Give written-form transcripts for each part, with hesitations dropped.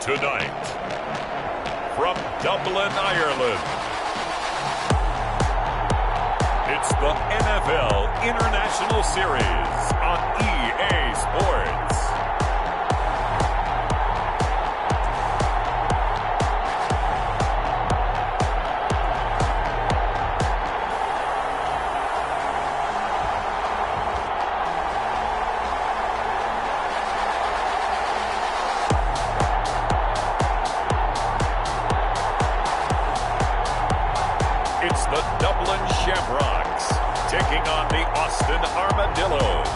Tonight, from Dublin, Ireland, it's the NFL International Series on EA Sports. It's the Dublin Shamrocks taking on the Austin Armadillos.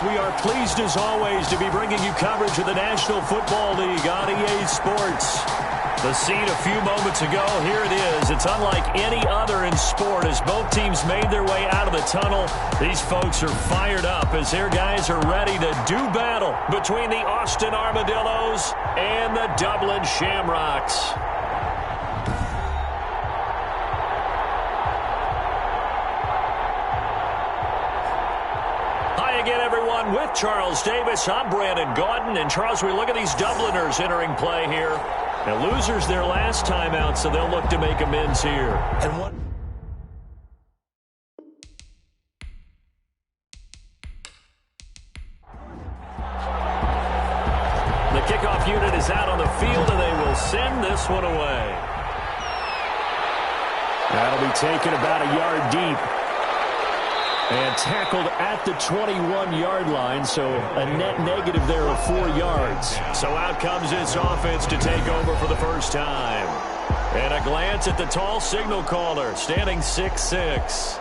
We are pleased as always to be bringing you coverage of the National Football League on EA Sports. The scene a few moments ago, here it is. It's unlike any other in sport as both teams made their way out of the tunnel. These folks are fired up as their guys are ready to do battle between the Austin Armadillos and the Dublin Shamrocks. Hi again, everyone. With Charles Davis, I'm Brandon Gaudin. And Charles, we look at these Dubliners entering play here. Now, losers their last time out, so they'll look to make amends here. And what? The kickoff unit is out on the field, and they will send this one away. That'll be taken about a yard deep. And tackled at the 21-yard line, so a net negative there of 4 yards. So out comes this offense to take over for the first time. And a glance at the tall signal caller, standing 6'6".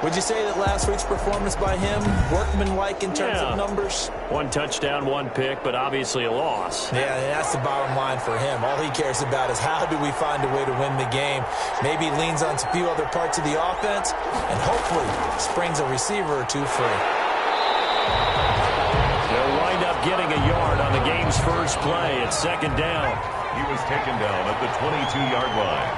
Would you say that last week's performance by him, workmanlike in terms of numbers? 1 touchdown, 1 pick, but obviously a loss. Yeah, that's the bottom line for him. All he cares about is how do we find a way to win the game. Maybe leans on a few other parts of the offense, and hopefully springs a receiver or two free. They'll wind up getting a yard on the game's first play at second down. He was taken down at the 22-yard line.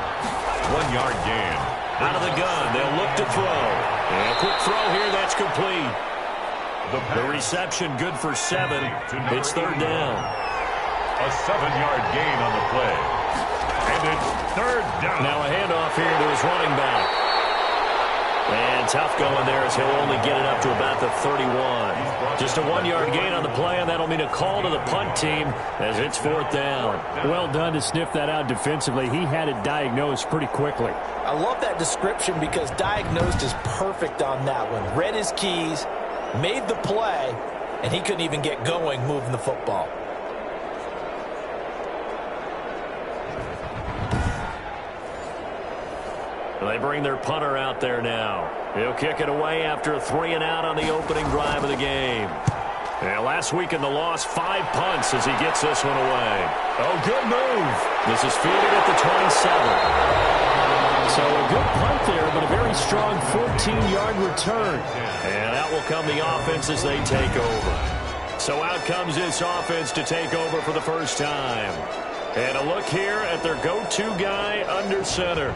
1 yard gain. Out of the gun, they'll look to throw. And a quick throw here, that's complete. The reception good for 7. It's third down. A 7-yard gain on the play. And it's third down. Now a handoff here to his running back. And tough going there as he'll only get it up to about the 31. Just a 1-yard gain on the play, and that'll mean a call to the punt team as it's fourth down. Well done to sniff that out defensively. He had it diagnosed pretty quickly. I love that description because diagnosed is perfect on that one. Read his keys, made the play, and he couldn't even get going moving the football. They bring their punter out there now. He'll kick it away after a 3-and-out on the opening drive of the game. And last week in the loss, 5 punts as he gets this one away. Oh, good move. This is fielded at the 27. So a good punt there, but a very strong 14-yard return. And out will come the offense as they take over. So out comes this offense to take over for the first time. And a look here at their go-to guy under center.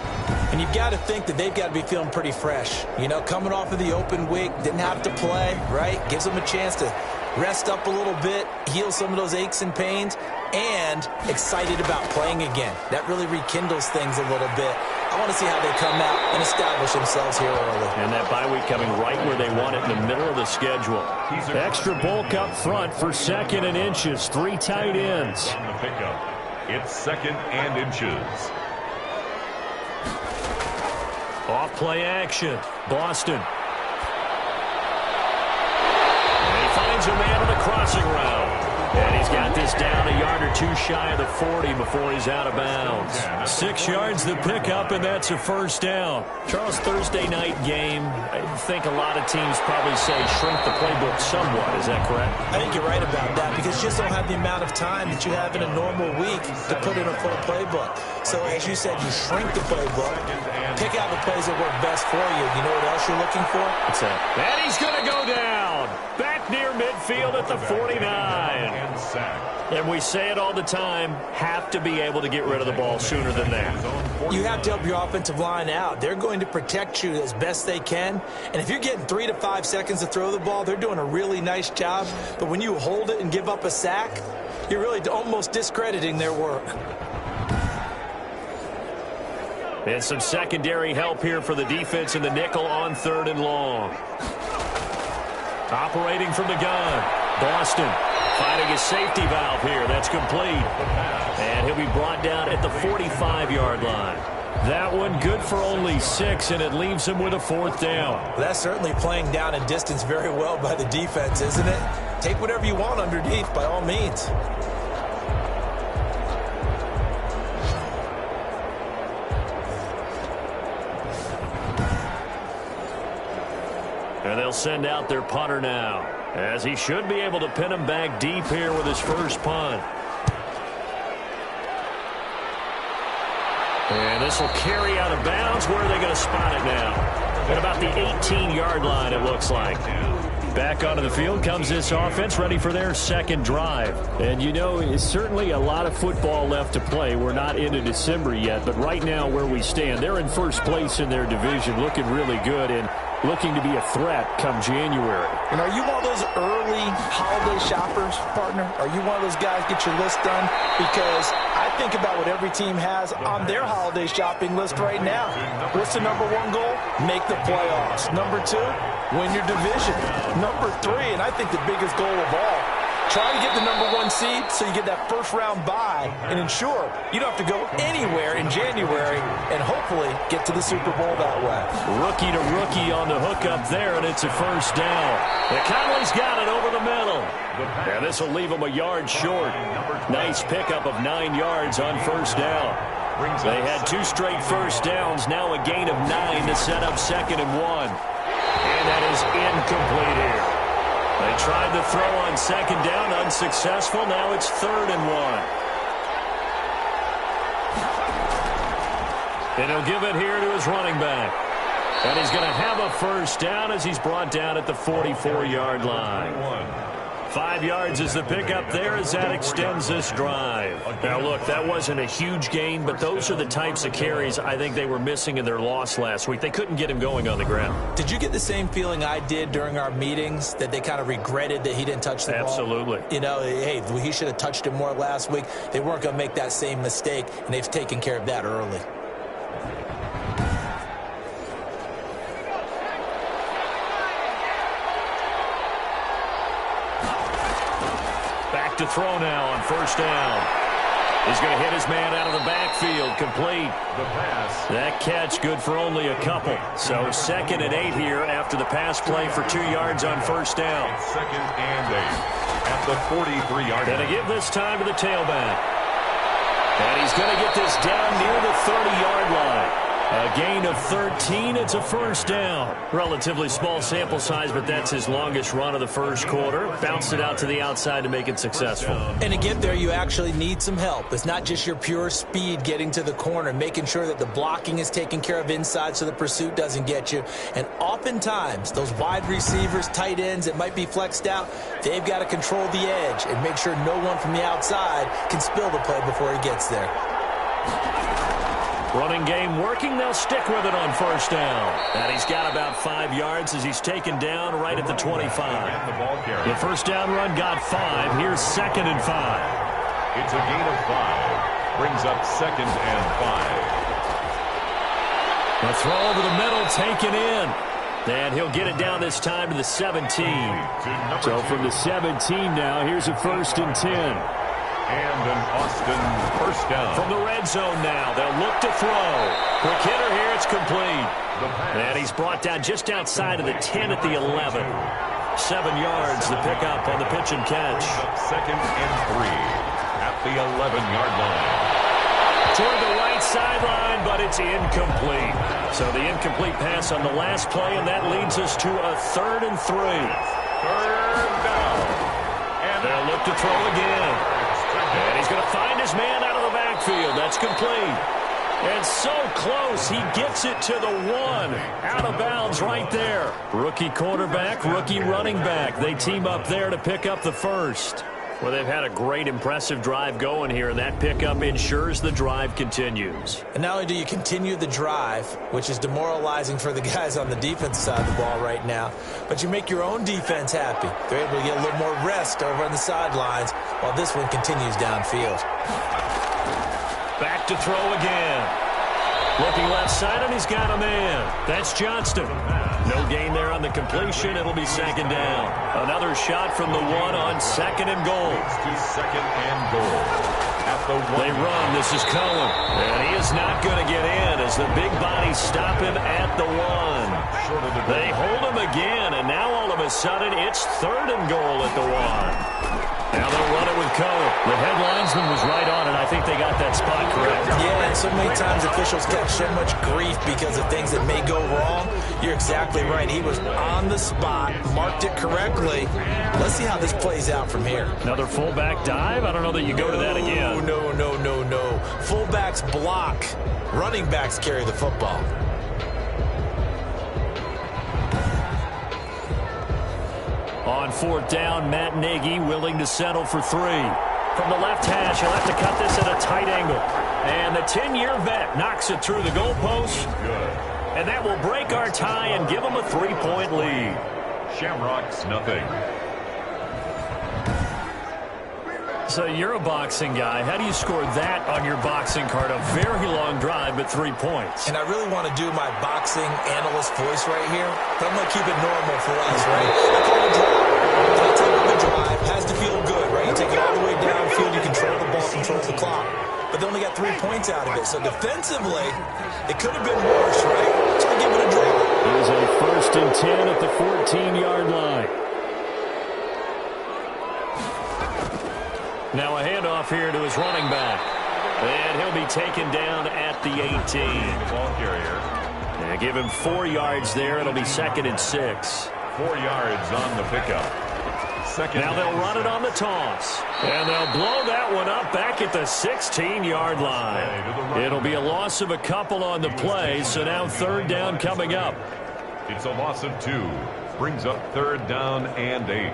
And you've got to think that they've got to be feeling pretty fresh. You know, coming off of the open week, didn't have to play, right? Gives them a chance to rest up a little bit, heal some of those aches and pains, and excited about playing again. That really rekindles things a little bit. I want to see how they come out and establish themselves here early. And that bye week coming right where they want it in the middle of the schedule. Extra bulk up front for second and inches. 3 tight ends. On the pickup, it's second and inches. Off play action. Boston. And he finds a man on the crossing route. And he's got this down a yard or 2 shy of the 40 before he's out of bounds. 6 yards the pickup, and that's a first down. Charles, Thursday night game, I think a lot of teams probably say shrink the playbook somewhat. Is that correct? I think you're right about that because you just don't have the amount of time that you have in a normal week to put in a full playbook. So as you said, you shrink the playbook, pick out the plays that work best for you. You know what else you're looking for? What's that? And he's going to go down. Back near midfield at the 49. and sacked. And we say it all the time, have to be able to get rid of the ball sooner than that. You have to help your offensive line out. They're going to protect you as best they can. And if you're getting 3 to 5 seconds to throw the ball, they're doing a really nice job. But when you hold it and give up a sack, you're really almost discrediting their work. And some secondary help here for the defense in the nickel on 3rd and long. Operating from the gun, Boston finding a safety valve here. That's complete. And he'll be brought down at the 45-yard line. That one good for only 6, and it leaves him with a 4th down. Well, that's certainly playing down a distance very well by the defense, isn't it? Take whatever you want underneath, by all means. And they'll send out their punter now, as he should be able to pin him back deep here with his first punt. And this will carry out of bounds. Where are they going to spot it now? At about the 18-yard line, it looks like. Back onto the field comes this offense, ready for their second drive. And, you know, it's certainly a lot of football left to play. We're not into December yet, but right now where we stand, they're in first place in their division, looking really good and looking to be a threat come January. And are you one of those early holiday shoppers, partner? Are you one of those guys get your list done? Because I think about what every team has on their holiday shopping list right now. What's the number 1 goal? Make the playoffs. Number 2, win your division. Number 3, and I think the biggest goal of all, try to get the number 1 seed so you get that first-round bye and ensure you don't have to go anywhere in January and hopefully get to the Super Bowl that way. Rookie to rookie on the hook up there, and it's a first down. And Conley's got it over the middle. And this will leave him a yard short. Nice pickup of 9 yards on first down. They had 2 straight first downs, now a gain of 9 to set up 2nd and 1. And that is incomplete here. They tried to throw on 2nd down, unsuccessful. Now it's 3rd and 1. And he'll give it here to his running back. And he's going to have a first down as he's brought down at the 44-yard line. 5 yards is the pickup there as that extends this drive. Now, look, that wasn't a huge gain, but those are the types of carries I think they were missing in their loss last week. They couldn't get him going on the ground. Did you get the same feeling I did during our meetings, that they kind of regretted that he didn't touch the ball? Absolutely. You know, hey, he should have touched it more last week. They weren't going to make that same mistake, and they've taken care of that early. To throw now on first down. He's going to hit his man out of the backfield, complete. The pass. That catch good for only a couple. So 2nd and 8 here after the pass play for 2 yards on first down. 2nd and 8 at the 43-yard line. Going to give this time to the tailback. And he's going to get this down near the 30-yard line. A gain of 13. It's a first down. Relatively small sample size, but that's his longest run of the first quarter. Bounced it out to the outside to make it successful. And to get there, you actually need some help. It's not just your pure speed getting to the corner, making sure that the blocking is taken care of inside so the pursuit doesn't get you. And oftentimes, those wide receivers, tight ends that might be flexed out, they've got to control the edge and make sure no one from the outside can spill the play before he gets there. Running game working. They'll stick with it on first down. And he's got about 5 yards as he's taken down right at the 25. The first down run got 5. Here's 2nd and 5. It's a gain of 5. Brings up 2nd and 5. A throw over the middle, taken in. And he'll get it down this time to the 17. So from the 17 now, here's a 1st and 10. And an Austin first down. From the red zone now, they'll look to throw. Quick hitter here, it's complete. And he's brought down just outside of the 10 at the 11. 7 yards, the pickup on the pitch and catch. 2nd and 3 at the 11-yard line. Toward the right sideline, but it's incomplete. So the incomplete pass on the last play, and that leads us to a 3rd and 3. 3rd down. And they'll look to throw again. And he's going to find his man out of the backfield. That's complete. And so close, he gets it to the 1. Out of bounds right there. Rookie quarterback, rookie running back. They team up there to pick up the first. Well, they've had a great, impressive drive going here, and that pickup ensures the drive continues. And not only do you continue the drive, which is demoralizing for the guys on the defense side of the ball right now, but you make your own defense happy. They're able to get a little more rest over on the sidelines while this one continues downfield. Back to throw again. Looking left side, and he's got a man. That's Johnston. No gain there on the completion. It'll be second down. Another shot from the one on second and goal. Second and goal. At the one. They run. This is Cohen. And he is not going to get in as the big bodies stop him at the one. They hold him again, and now all of a sudden it's third and goal at the one. Now they'll run it with Cohen. The head linesman was right on it. I think they got that spot correct. Yeah, and so many times officials catch so much grief because of things that may go wrong. You're exactly right. He was on the spot, marked it correctly. Let's see how this plays out from here. Another fullback dive? I don't know that you go to that again. No. Fullbacks block. Running backs carry the football. On fourth down, Matt Nagy willing to settle for 3. From the left hash, he'll have to cut this at a tight angle. And the 10-year vet knocks it through the goalpost. And that will break our tie and give them a 3-point lead. Shamrocks, nothing. So you're a boxing guy. How do you score that on your boxing card? A very long drive, but 3 points. And I really want to do my boxing analyst voice right here, but I'm going to keep it normal for us, right? I call it a drive. And I take the drive. Has to feel good, right? You take it all the way downfield. You control the ball, control the clock. But they only got 3 points out of it. So defensively, it could have been worse, right? So I give it a drive. Here's a 1st and 10 at the 14-yard line. Now a handoff here to his running back. And he'll be taken down at the 18. Ball carrier. And give him 4 yards there. It'll be 2nd and 6. 4 yards on the pickup. Now they'll run it on the toss. And they'll blow that one up back at the 16-yard line. It'll be a loss of a couple on the play, so now 3rd down coming up. It's a loss of 2. Brings up 3rd down and 8.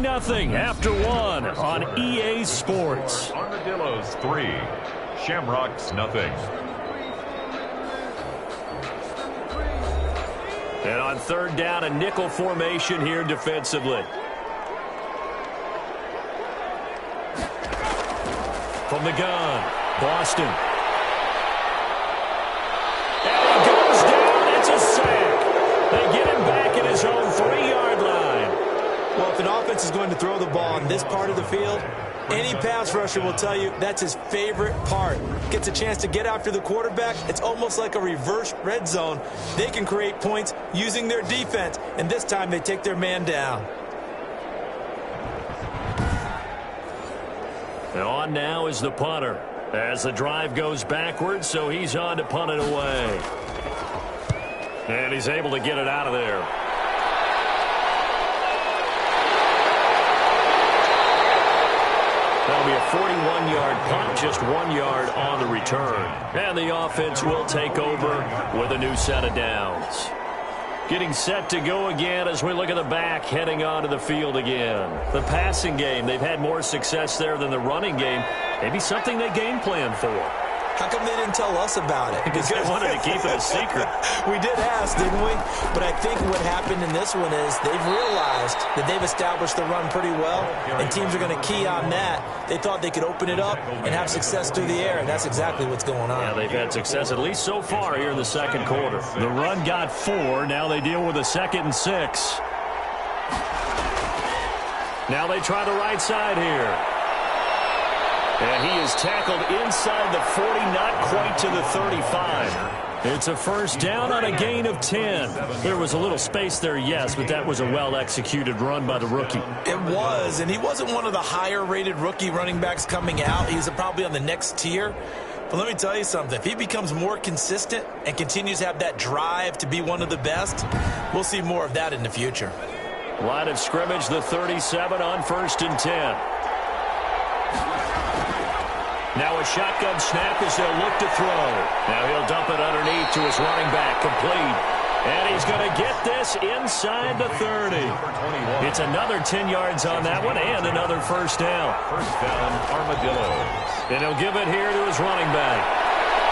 Nothing after 1 on EA Sports. Armadillos 3. Shamrocks nothing. And on 3rd down, a nickel formation here defensively. From the gun, Boston. And he goes down. It's a sack. They get him back at his own 3-yard line. Well, if an offense is going to throw the ball in this part of the field, any pass rusher will tell you that's his favorite part. Gets a chance to get after the quarterback. It's almost like a reverse red zone. They can create points using their defense, and this time they take their man down. And on now is the punter as the drive goes backwards, so he's on to punt it away. And he's able to get it out of there. That'll be a 41-yard punt, just 1 yard on the return. And the offense will take over with a new set of downs. Getting set to go again as we look at the back heading onto the field again. The passing game, they've had more success there than the running game. Maybe something they game plan for. How come they didn't tell us about it? Because they wanted to keep it a secret. We did ask, didn't we? But I think what happened in this one is they've realized that they've established the run pretty well, and teams are going to key on that. They thought they could open it up and have success through the air, and that's exactly what's going on. Yeah, they've had success at least so far here in the second quarter. The run got 4. Now they deal with a 2nd and 6. Now they try the right side here. And he is tackled inside the 40, not quite to the 35. It's a first down on a gain of 10. There was a little space there, yes, but that was a well-executed run by the rookie. It was, and he wasn't one of the higher-rated rookie running backs coming out. He was probably on the next tier. But let me tell you something. If he becomes more consistent and continues to have that drive to be one of the best, we'll see more of that in the future. Line of scrimmage, the 37 on 1st and 10. Now a shotgun snap as they'll look to throw. Now he'll dump it underneath to his running back, complete. And he's going to get this inside the 30. It's another 10 yards on that one and another first down. First down, Armadillos. And he'll give it here to his running back.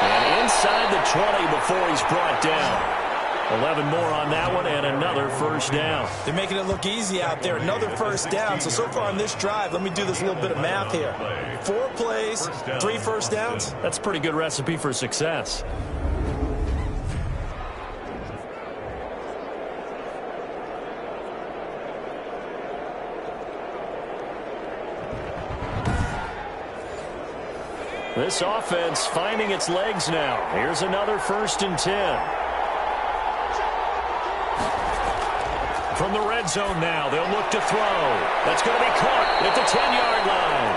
And inside the 20 before he's brought down. 11 more on that one and another first down. They're making it look easy out there. Another first down. So far on this drive, let me do this little bit of math here. 4 plays, 3 first downs. That's a pretty good recipe for success. This offense finding its legs now. Here's another 1st and 10. From the red zone now, they'll look to throw. That's going to be caught at the 10-yard line.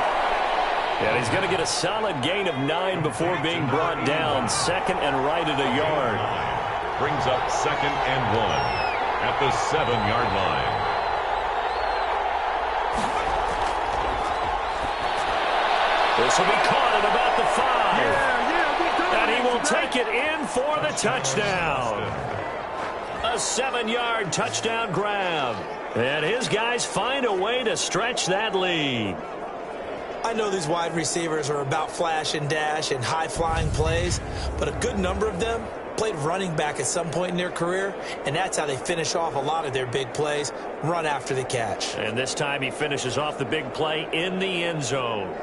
And he's going to get a solid gain of 9 before being brought down. Second and right at a yard. Brings up 2nd and 1 at the 7-yard line. This will be caught at about the 5. And he will take it in for the touchdown. A 7-yard touchdown grab. And his guys find a way to stretch that lead. I know these wide receivers are about flash and dash and high-flying plays, but a good number of them played running back at some point in their career, and that's how they finish off a lot of their big plays, run after the catch. And this time he finishes off the big play in the end zone.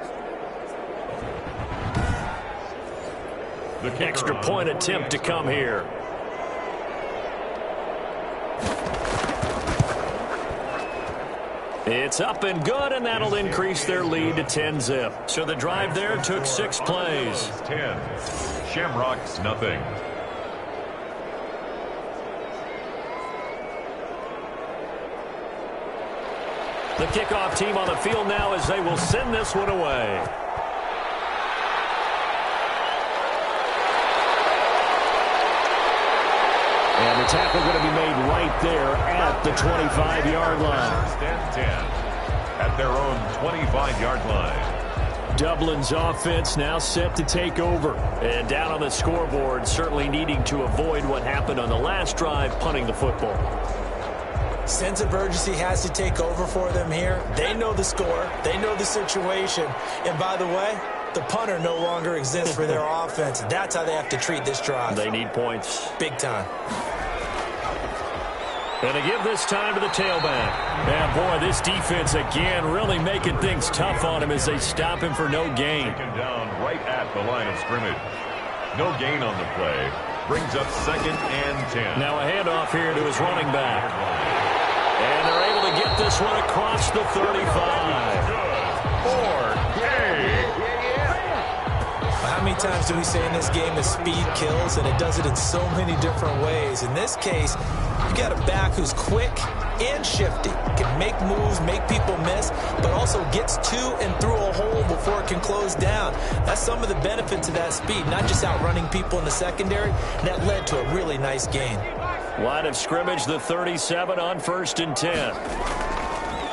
The extra point attempt to come here. It's up and good, and that'll increase their lead to 10-zip. So the drive there took 6 plays. 10. Shamrocks, nothing. The kickoff team on the field now as they will send this one away. And the tackle going to be made right there at the 25-yard line. First and 10 at their own 25-yard line. Dublin's offense now set to take over. And down on the scoreboard, certainly needing to avoid what happened on the last drive, punting the football. Sense of urgency has to take over for them here. They know the score. They know the situation. And by the way, the punter no longer exists for their offense. That's how they have to treat this drive. They need points. Big time. And they give this time to the tailback. And boy, this defense again really making things tough on him as they stop him for no gain. Taken down right at the line of scrimmage. No gain on the play. Brings up 2nd and 10. Now a handoff here to his running back. And they're able to get this one across the 35. How many times do we say in this game that speed kills, and it does it in so many different ways? In this case, you got a back who's quick and shifty, can make moves, make people miss, but also gets to and through a hole before it can close down. That's some of the benefits of that speed, not just outrunning people in the secondary. That led to a really nice gain. Line of scrimmage, the 37 on 1st and 10.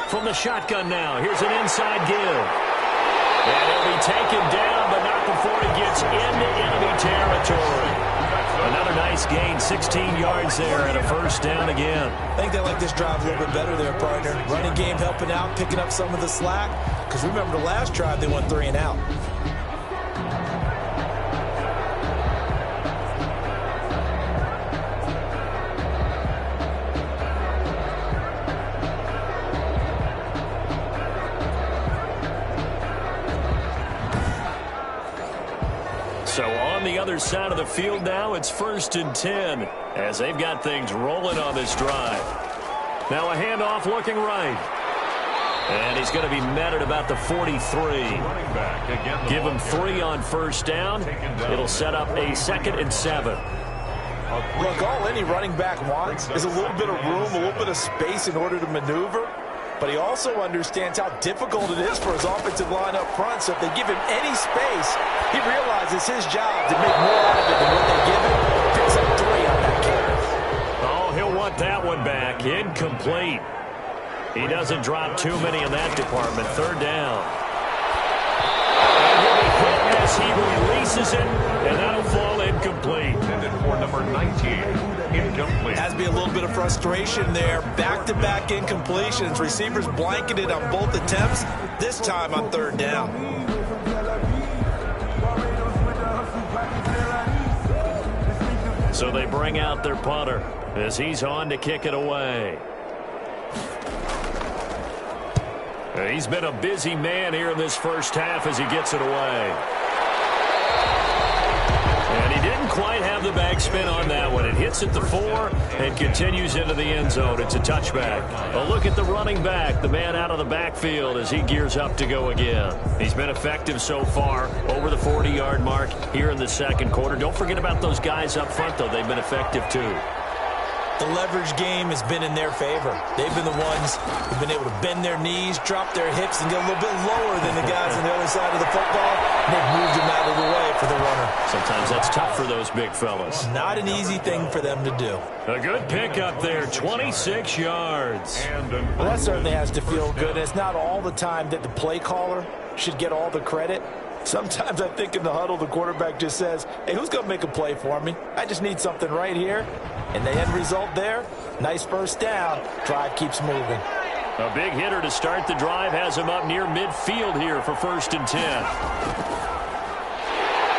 From the shotgun now, here's an inside give. And he'll be taken down, but not before he gets into enemy territory. Another nice gain, 16 yards there, and a first down again. I think they like this drive a little bit better there, partner. Running game helping out, picking up some of the slack. Because remember the last drive, they went 3 and out. So on the other side of the field now, it's 1st and 10 as they've got things rolling on this drive. Now a handoff looking right. And he's going to be met at about the 43. Give him 3 on first down. It'll set up a 2nd and 7. Look, all any running back wants is a little bit of room, a little bit of space in order to maneuver. But he also understands how difficult it is for his offensive line up front. So if they give him any space, he realizes his job to make more out of it than what they give him. Picks up 3 on that carry. Oh, he'll want that one back. Incomplete. He doesn't drop too many in that department. 3rd down. And he'll be hit as he releases it, and that'll fall incomplete. Intended for number 19. Incomplete. Has to be a little bit of frustration there. Back-to-back incompletions. Receivers blanketed on both attempts, this time on 3rd down. So they bring out their punter as he's on to kick it away. He's been a busy man here in this first half as he gets it away. And he didn't quite have the backspin on that one. It hits at the 4 and continues into the end zone. It's a touchback. A look at the running back, the man out of the backfield as he gears up to go again. He's been effective so far, over the 40-yard mark here in the second quarter. Don't forget about those guys up front, though. They've been effective, too. The leverage game has been in their favor. They've been the ones who've been able to bend their knees, drop their hips, and get a little bit lower than the guys on the other side of the football. And they've moved them out of the way for the runner. Sometimes that's tough for those big fellas. Not an easy thing for them to do. A good pickup there, 26 yards. Well, that certainly has to feel good. It's not all the time that the play caller should get all the credit. Sometimes I think in the huddle, the quarterback just says, hey, who's going to make a play for me? I just need something right here. And the end result there, nice first down. Drive keeps moving. A big hitter to start the drive has him up near midfield here for 1st and 10.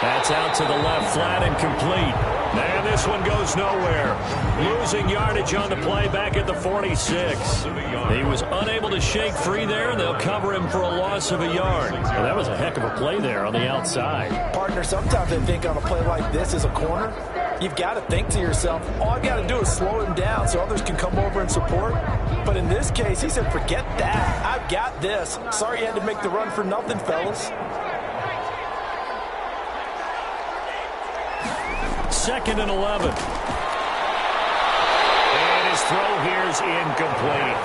That's out to the left, flat and complete. And this one goes nowhere. Losing yardage on the play back at the 46. He was unable to shake free there, and they'll cover him for a loss of a yard. Well, that was a heck of a play there on the outside. Partner, sometimes I think on a play like this as a corner, you've got to think to yourself, all I've got to do is slow him down so others can come over and support. But in this case, he said, forget that. I've got this. Sorry you had to make the run for nothing, fellas. 2nd and 11. And his throw here is incomplete.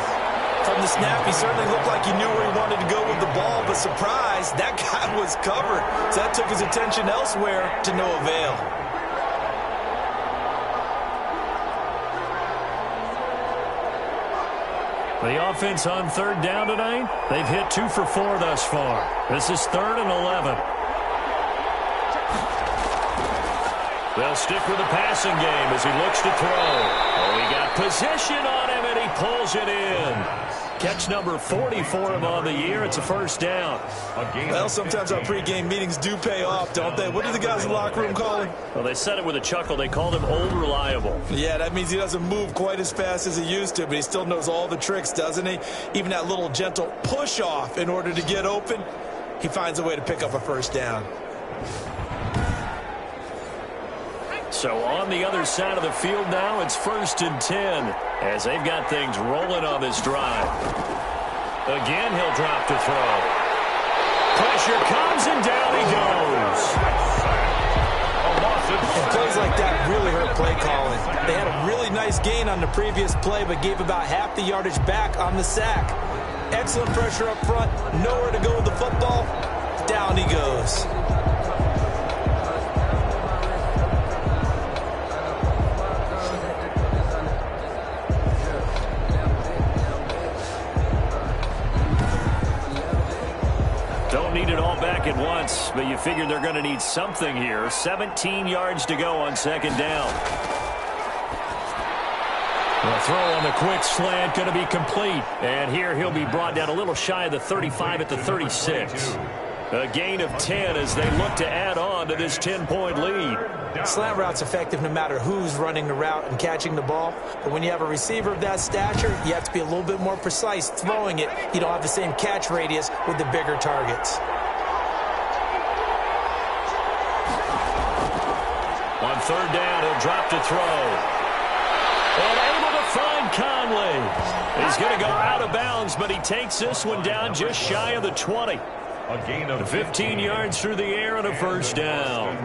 From the snap, he certainly looked like he knew where he wanted to go with the ball, but surprise, that guy was covered. So that took his attention elsewhere to no avail. The offense on 3rd down tonight, they've hit 2 for 4 thus far. This is 3rd and 11. They'll stick with the passing game as he looks to throw. Oh, he got position on him, and he pulls it in. Catch number 40 for him on the year. It's a 1st down. Well, sometimes our pregame meetings do pay off, don't they? What do the guys in the locker room call him? Well, they said it with a chuckle. They called him Old Reliable. Yeah, that means he doesn't move quite as fast as he used to, but he still knows all the tricks, doesn't he? Even that little gentle push-off in order to get open, he finds a way to pick up a 1st down. So on the other side of the field now, it's 1st and 10 as they've got things rolling on this drive. Again, he'll drop to throw. Pressure comes, and down he goes. And plays like that really hurt play calling. They had a really nice gain on the previous play, but gave about half the yardage back on the sack. Excellent pressure up front, nowhere to go with the football. Down he goes. Don't need it all back at once, but you figure they're going to need something here. 17 yards to go on 2nd down. The throw on the quick slant going to be complete. And here he'll be brought down a little shy of the 35 at the 36. A gain of 10 as they look to add on to this 10-point lead. Slant route's effective no matter who's running the route and catching the ball. But when you have a receiver of that stature, you have to be a little bit more precise throwing it. You don't have the same catch radius with the bigger targets. On 3rd down, he'll drop to throw. And able to find Conley. He's going to go out of bounds, but he takes this one down just shy of the 20. A gain of 15 yards through the air and a first down.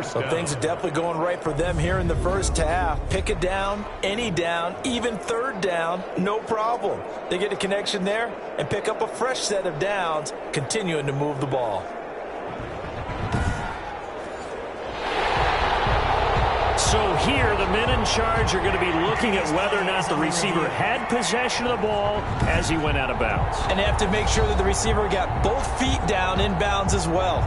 So things are definitely going right for them here in the first half. Pick a down, any down, even third down, no problem. They get a connection there and pick up a fresh set of downs, continuing to move the ball. So here, the men in charge are going to be looking at whether or not the receiver had possession of the ball as he went out of bounds. And they have to make sure that the receiver got both feet down in bounds as well.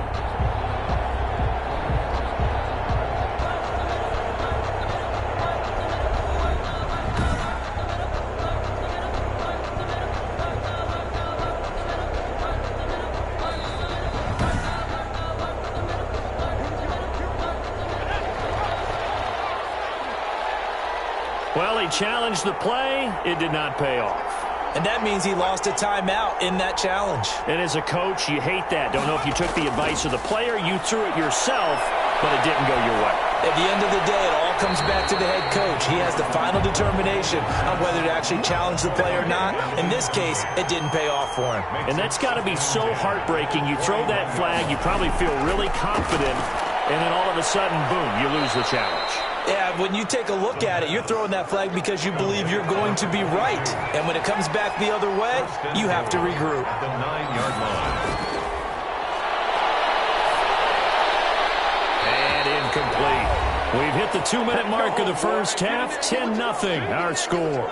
Well, he challenged the play. It did not pay off. And that means he lost a timeout in that challenge. And as a coach, you hate that. Don't know if you took the advice of the player, you threw it yourself, but it didn't go your way. At the end of the day, it all comes back to the head coach. He has the final determination on whether to actually challenge the play or not. In this case, it didn't pay off for him. And that's got to be so heartbreaking. You throw that flag, you probably feel really confident, and then all of a sudden, boom, you lose the challenge. Yeah, when you take a look at it, you're throwing that flag because you believe you're going to be right. And when it comes back the other way, you have to regroup. At the 9-yard line. And incomplete. We've hit the 2-minute mark of the first half. 10-0 our score.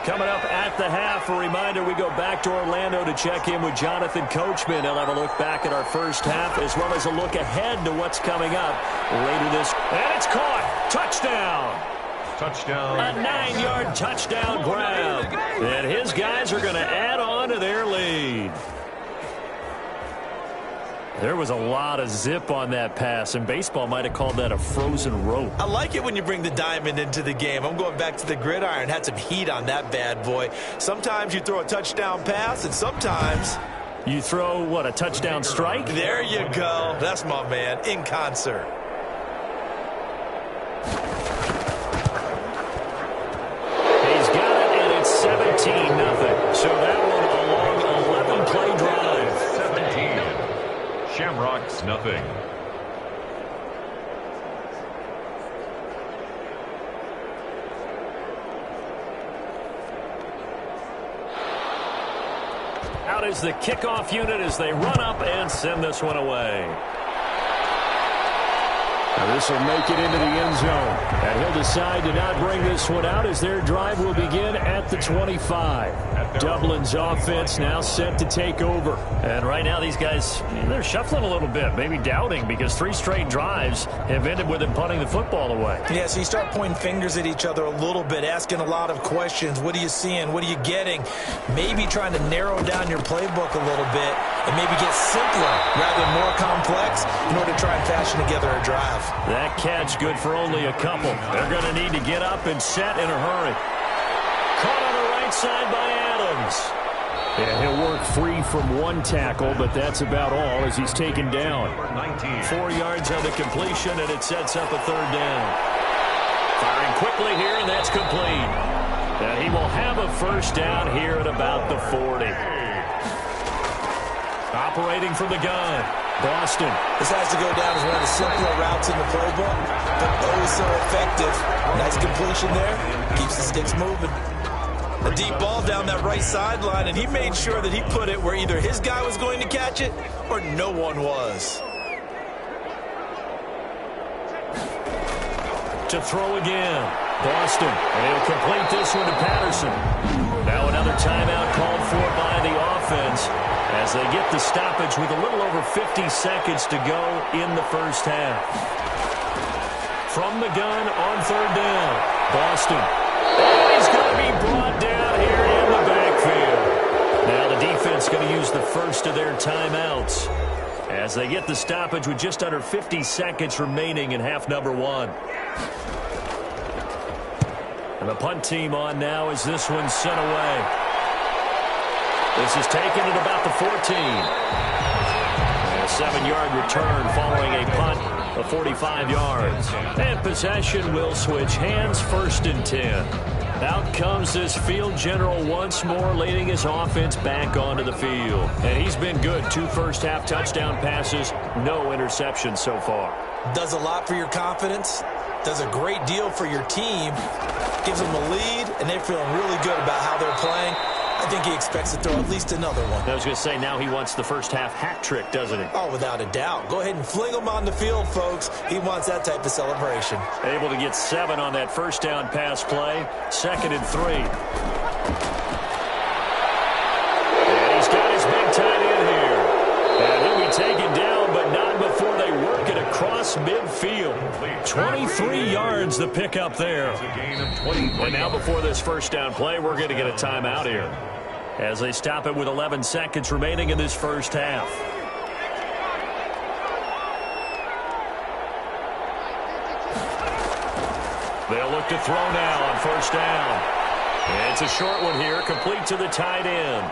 Coming up at the half, a reminder, we go back to Orlando to check in with Jonathan Coachman. He'll have a look back at our first half as well as a look ahead to what's coming up later this. And it's caught. Touchdown. Touchdown. A 9-yard touchdown grab. And his guys are going to add on to their lead. There was a lot of zip on that pass, and baseball might have called that a frozen rope. I like it when you bring the diamond into the game. I'm going back to the gridiron. Had some heat on that bad boy. Sometimes you throw a touchdown pass, and sometimes you throw, what, a touchdown strike? There you go. That's my man, in concert. He's got it, and it's 17-0. So that one a long 11-play drive. 17. Shamrocks, nothing. Out is the kickoff unit as they run up and send this one away. Now this will make it into the end zone. And he'll decide to not bring this one out as their drive will begin at the 25. Dublin's offense now set to take over. And right now these guys, they're shuffling a little bit, maybe doubting, because 3 straight drives have ended with them punting the football away. Yeah, so you start pointing fingers at each other a little bit, asking a lot of questions. What are you seeing? What are you getting? Maybe trying to narrow down your playbook a little bit and maybe get simpler rather than more complex in order to try and fashion together a drive. That catch good for only a couple. They're going to need to get up and set in a hurry. Caught on the right side by Adams. And he'll work free from one tackle, but that's about all as he's taken down. 4 yards on the completion, and it sets up a third down. Firing quickly here, and that's complete. And he will have a first down here at about the 40. Operating from the gun, Boston. This has to go down as one of the simpler routes in the playbook, but oh so effective. Nice completion there. Keeps the sticks moving. A deep ball down that right sideline, and he made sure that he put it where either his guy was going to catch it or no one was. To throw again, Boston. And he'll complete this one to Patterson. Now another timeout called for by the offense as they get the stoppage with a little over 50 seconds to go in the first half. From the gun on third down, Boston. Oh, he's going to be brought down here in the backfield. Now the defense going to use the first of their timeouts as they get the stoppage with just under 50 seconds remaining in half number 1. And the punt team on now as this one's sent away. This is taken at about the 14. And a 7-yard return following a punt of 45 yards. And possession will switch hands, 1st and 10. Out comes this field general once more, leading his offense back onto the field. And he's been good. 2 first-half touchdown passes, no interceptions so far. Does a lot for your confidence. Does a great deal for your team. Gives them a lead, and they're feeling really good about how they're playing. I think he expects to throw at least another one. I was going to say, now he wants the first-half hat trick, doesn't he? Oh, without a doubt. Go ahead and fling him on the field, folks. He wants that type of celebration. Able to get 7 on that first down pass play. 2nd and 3. And he's got his big tight end here. And he'll be taken down, but not before they work it across midfield. 23 yards the pickup there. And now before this first down play, we're going to get a timeout here, as they stop it with 11 seconds remaining in this first half. They'll look to throw now on first down. It's a short one here, complete to the tight end.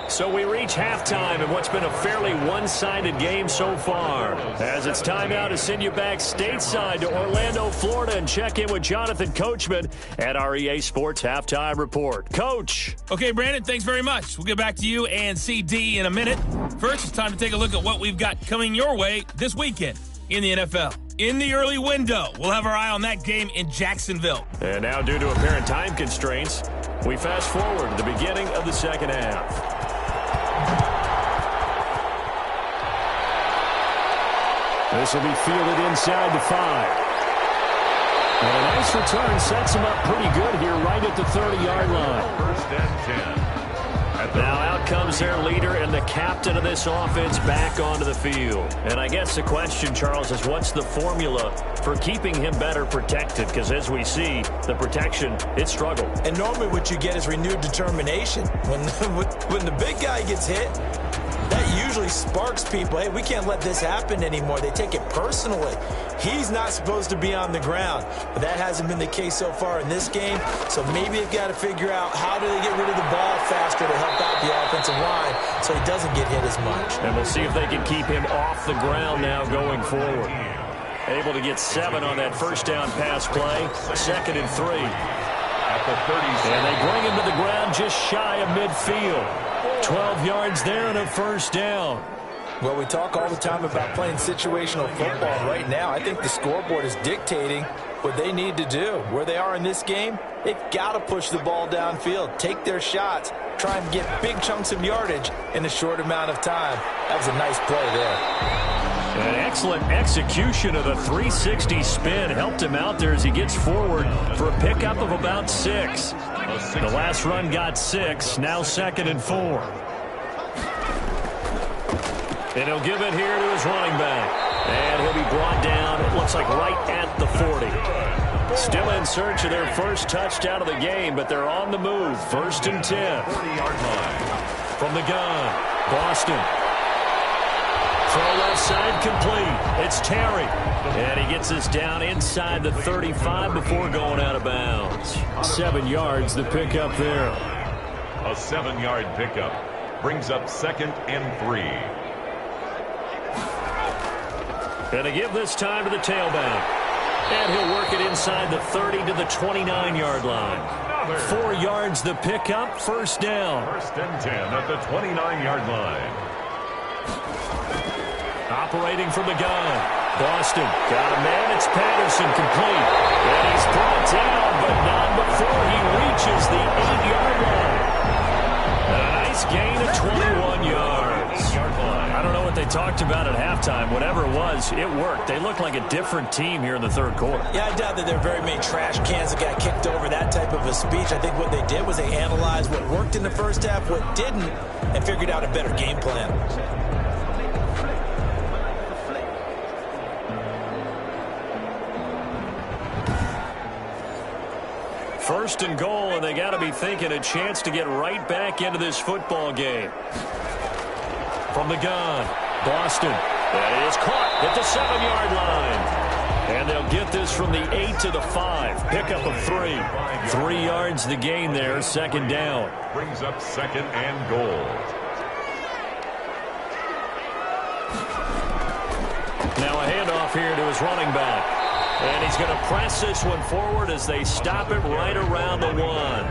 So we reach halftime in what's been a fairly one-sided game so far. As it's time now to send you back stateside to Orlando, Florida, and check in with Jonathan Coachman at our EA Sports Halftime Report. Coach. Okay, Brandon, thanks very much. We'll get back to you and CD in a minute. First, it's time to take a look at what we've got coming your way this weekend in the NFL. In the early window, we'll have our eye on that game in Jacksonville. And now, due to apparent time constraints, we fast forward to the beginning of the second half. This will be fielded inside the 5. And a nice return sets him up pretty good here right at the 30-yard line. First and 10. Now out comes their leader and the captain of this offense back onto the field. And I guess the question, Charles, is what's the formula for keeping him better protected? Because as we see, the protection, it struggled. And normally what you get is renewed determination. When the big guy gets hit, that usually sparks people. Hey, we can't let this happen anymore. They take it personally. He's not supposed to be on the ground. But that hasn't been the case so far in this game. So maybe they've got to figure out how do they get rid of the ball faster to help out the offensive line so he doesn't get hit as much. And we'll see if they can keep him off the ground now going forward. Able to get 7 on that first down pass play. 2nd and 3. At the 30. And they bring him to the ground just shy of midfield. 12 yards there and a first down. Well, we talk all the time about playing situational football. Right now, I think the scoreboard is dictating what they need to do. Where they are in this game, they've got to push the ball downfield, take their shots, try and get big chunks of yardage in a short amount of time. That was a nice play there. An excellent execution of the 360 spin helped him out there as he gets forward for a pickup of about 6. The last run got 6, now 2nd and 4. And he'll give it here to his running back. And he'll be brought down, it looks like right at the 40. Still in search of their first touchdown of the game, but they're on the move. 1st and 10. 40-yard line. From the gun, Boston. Throw left side complete. It's Terry. And he gets us down inside the 35 before going out of bounds. 7 yards, the pickup there. A 7-yard pickup brings up 2nd and 3. And to give this time to the tailback. And he'll work it inside the 30 to the 29-yard line. 4 yards, the pickup, first down. 1st and 10 at the 29-yard line. Operating from the gun. Boston got a man. It's Patterson complete. And he's brought down, but not before he reaches the 8-yard line. And a nice gain of 21 yards. I don't know what they talked about at halftime. Whatever it was, it worked. They looked like a different team here in the 3rd quarter. Yeah, I doubt that there are very many trash cans that got kicked over, that type of a speech. I think what they did was they analyzed what worked in the first half, what didn't, and figured out a better game plan. 1st and goal, and they got to be thinking a chance to get right back into this football game. From the gun, Boston. That is caught at the 7-yard line. And they'll get this from the 8 to the 5. Pickup of 3. 3 yards the gain there, second down. Brings up second and goal. Now a handoff here to his running back. And he's going to press this one forward as they stop it right around the 1.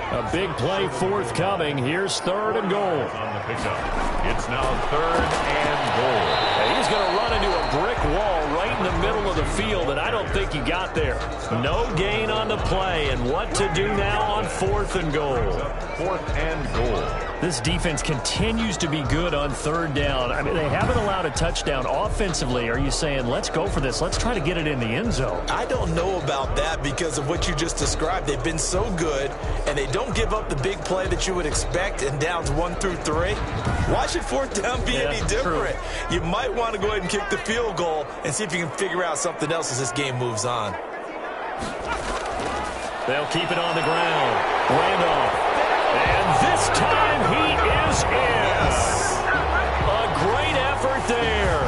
A big play forthcoming. Here's third and goal. On the pickup. It's now third and goal. And he's going to run into a brick wall right in the middle of the field, and I don't think he got there. No gain on the play, and what to do now on fourth and goal. Fourth and goal. This defense continues to be good on third down. I mean, they haven't allowed a touchdown. Offensively, are you saying, let's go for this, let's try to get it in the end zone? I don't know about that because of what you just described. They've been so good, and they don't give up the big play that you would expect in downs 1 through 3. Why should fourth down be any different? True. You might want to go ahead and kick the field goal and see if you can figure out something else as this game moves on. They'll keep it on the ground. Randolph. And this time he is in. A great effort there.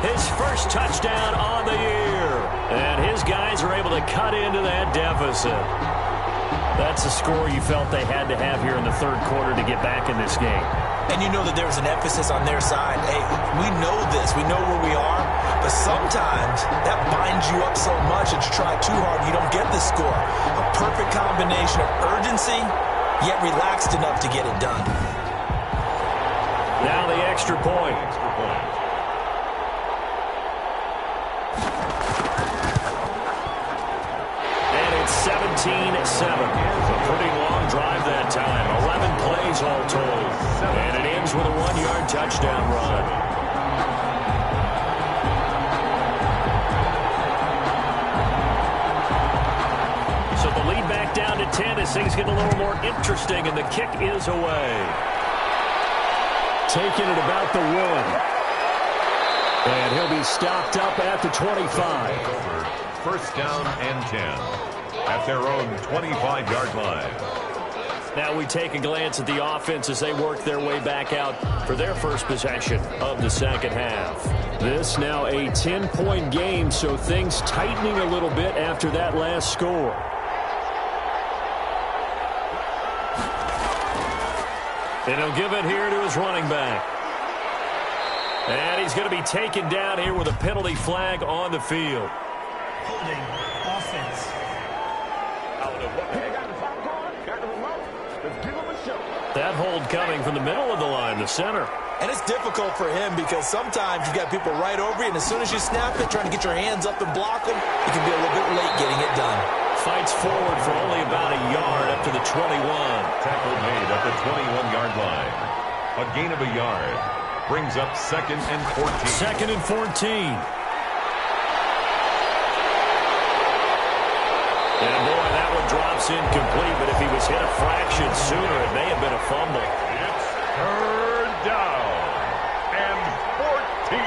His first touchdown on the year. And his guys are able to cut into that deficit. That's a score you felt they had to have here in the third quarter to get back in this game. And you know that there was an emphasis on their side. Hey, we know this. We know where we are. But sometimes that binds you up so much that you try too hard and you don't get the score. A perfect combination of urgency, yet relaxed enough to get it done. Now the extra point. And it's 17-7. A pretty long drive that time. 11 plays all told. And it ends with a 1-yard touchdown run. So the lead back down to 10 as things get a little more interesting, and the kick is away. Taking it about the 1. And he'll be stopped up at the 25. First down and 10 at their own 25-yard line. Now we take a glance at the offense as they work their way back out for their first possession of the second half. This now a 10-point game, so things tightening a little bit after that last score. And he'll give it here to his running back. And he's going to be taken down here with a penalty flag on the field. Holding offense. That hold coming from the middle of the line, the center. And it's difficult for him because sometimes you've got people right over you, and as soon as you snap it, trying to get your hands up and block them, you can be a little bit late getting it done. Fights forward for only about a yard up to the 21. Tackle made at the 21-yard line. A gain of a yard. Brings up second and 14. Second and 14. And boy, that one drops incomplete, but if he was hit a fraction sooner, it may have been a fumble. It's third down and 14.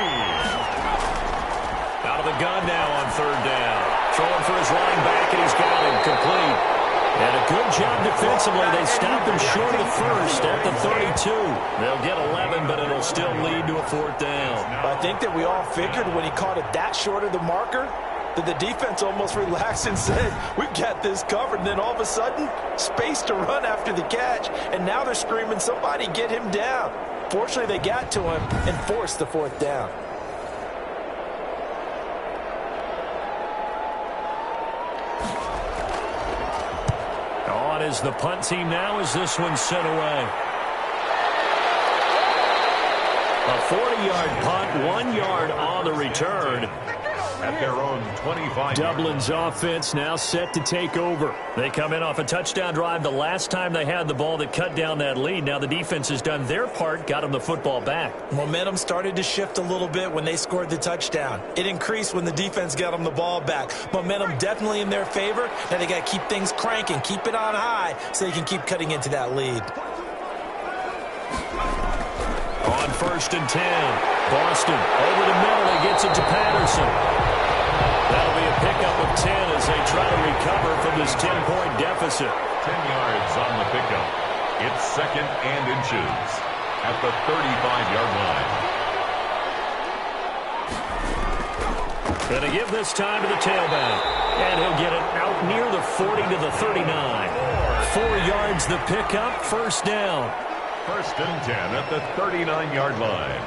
Out of the gun now on third down. Throwing for his running back, and he's got him complete. And a good job defensively. They stopped him short of the first at the 32. They'll get 11, but it'll still lead to a fourth down. I think that we all figured when he caught it that short of the marker that the defense almost relaxed and said, we've got this covered. And then all of a sudden, space to run after the catch. And now they're screaming, somebody get him down. Fortunately, they got to him and forced the fourth down. On is the punt team now as this one's sent away. A 40-yard punt, 1 yard on the return. At their own 25. Dublin's offense now set to take over. They come in off a touchdown drive the last time they had the ball that cut down that lead. Now the defense has done their part, got them the football back. Momentum started to shift a little bit when they scored the touchdown. It increased when the defense got them the ball back. Momentum definitely in their favor. Now they got to keep things cranking, keep it on high so they can keep cutting into that lead. On first and 10, Boston over the middle. He gets it to Patterson. That'll be a pickup of 10 as they try to recover from this 10-point deficit. 10 yards on the pickup. It's second and inches at the 35-yard line. Going to give this time to the tailback. And he'll get it out near the 40 to the 39. 4 yards the pickup, first down. First and 10 at the 39-yard line.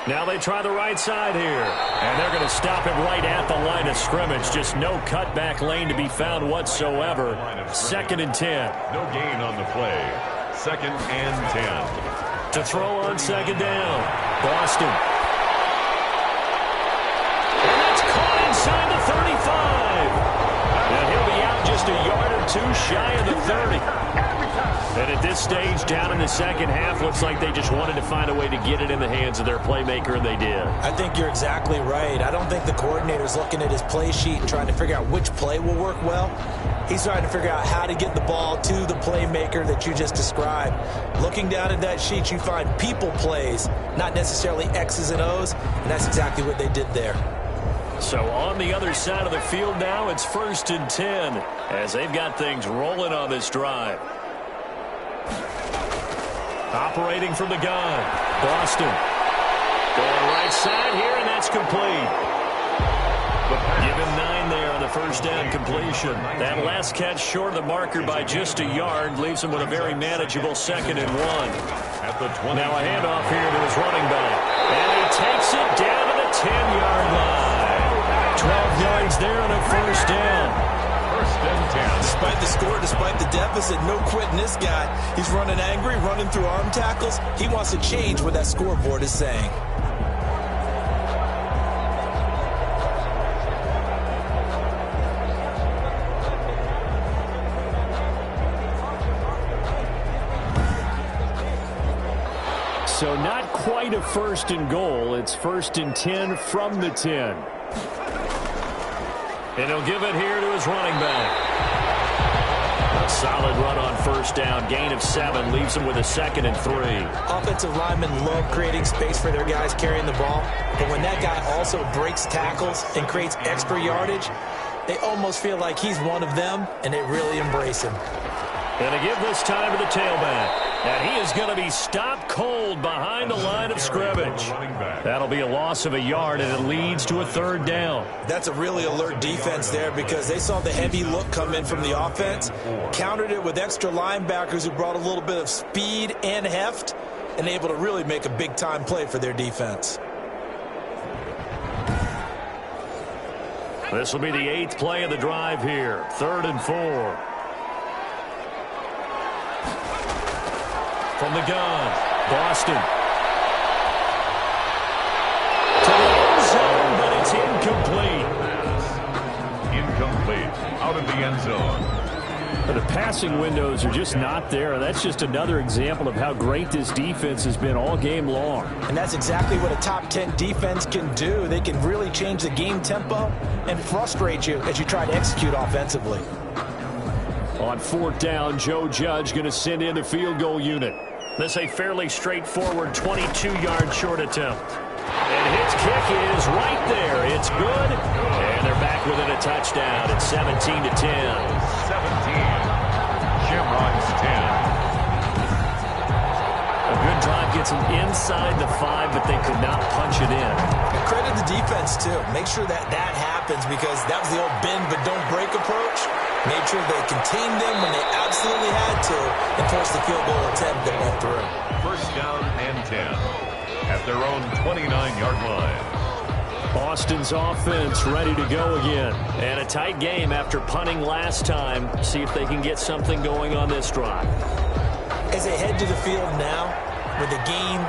Now they try the right side here. And they're going to stop him right at the line of scrimmage. Just no cutback lane to be found whatsoever. Second and 10. No gain on the play. Second and 10. To throw on second down. Boston. And that's caught inside the 35. And he'll be out just a yard or two shy of the 30. And at this stage, down in the second half, looks like they just wanted to find a way to get it in the hands of their playmaker, and they did. I think you're exactly right. I don't think the coordinator's looking at his play sheet and trying to figure out which play will work well. He's trying to figure out how to get the ball to the playmaker that you just described. Looking down at that sheet, you find people plays, not necessarily X's and O's, and that's exactly what they did there. So on the other side of the field now, it's first and 10 as they've got things rolling on this drive. Operating from the gun, Boston. Going right side here, and that's complete. Give him 9 there on the first down completion. That last catch short of the marker by just a yard leaves him with a very manageable second and 1. At the 20. Now a handoff here to his running back. And he takes it down to the 10-yard line. 12 yards there on a first down. First and 10. Despite the score, despite the deficit, no quitting this guy. He's running angry, running through arm tackles. He wants to change what that scoreboard is saying. So not quite a first and goal. It's first and 10 from the 10. And he'll give it here to his running back. A solid run on first down. Gain of 7 leaves him with a second and 3. Offensive linemen love creating space for their guys carrying the ball. But when that guy also breaks tackles and creates extra yardage, they almost feel like he's one of them, and they really embrace him. And to give this time to the tailback. And he is going to be stopped cold behind the line of scrimmage. That'll be a loss of a yard, and it leads to a third down. That's a really alert defense there because they saw the heavy look come in from the offense, countered it with extra linebackers who brought a little bit of speed and heft, and able to really make a big-time play for their defense. This will be the 8th play of the drive here. 3rd and 4. From the gun, Boston. To the end zone, but it's incomplete. Incomplete. Out of the end zone. But the passing windows are just not there. That's just another example of how great this defense has been all game long. And that's exactly what a top 10 defense can do. They can really change the game tempo and frustrate you as you try to execute offensively. On 4th down, Joe Judge going to send in the field goal unit. This a fairly straightforward 22-yard short attempt. And his kick is right there. It's good. And they're back within a touchdown. It's 17-10. 17. Shamrocks 10. A good drive gets them inside the 5, but they could not punch it in. And credit the defense, too. Make sure that happens because that was the old bend but don't break approach. Made sure they contained them when they absolutely had to and forced the field goal attempt that went through. First down and 10 at their own 29-yard line. Boston's offense ready to go again. And a tight game after punting last time. See if they can get something going on this drive. As they head to the field now, with the game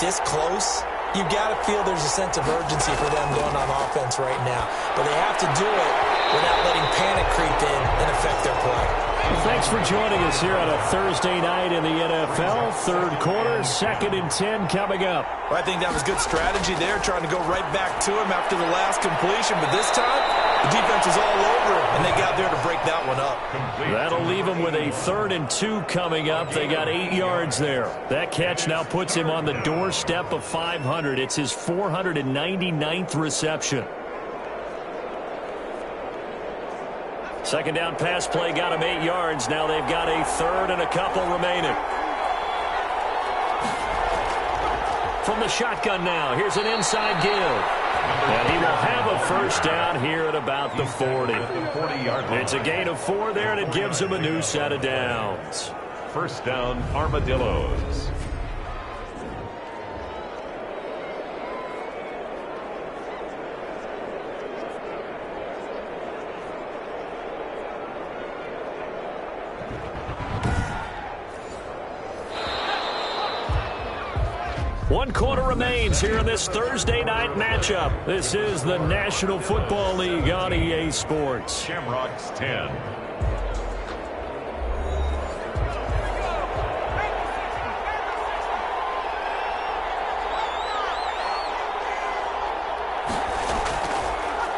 this close, you've got to feel there's a sense of urgency for them going on offense right now. But they have to do it without letting panic creep in and affect their play. Well, thanks for joining us here on a Thursday night in the NFL. 3rd quarter, 2nd and 10 coming up. Well, I think that was good strategy there, trying to go right back to him after the last completion. But this time, the defense was all over him, and they got there to break that one up. That'll leave them with a 3rd and 2 coming up. They got 8 yards there. That catch now puts him on the doorstep of 500. It's his 499th reception. Second down pass play got him 8 yards. Now they've got a 3rd and a couple remaining. from the shotgun now. Here's an inside give. And he will have a first down here at about the 40. It's a gain of 4 there, and it gives him a new set of downs. First down, Armadillos. One quarter remains here in this Thursday night matchup. This is the National Football League on EA Sports. Shamrocks 10.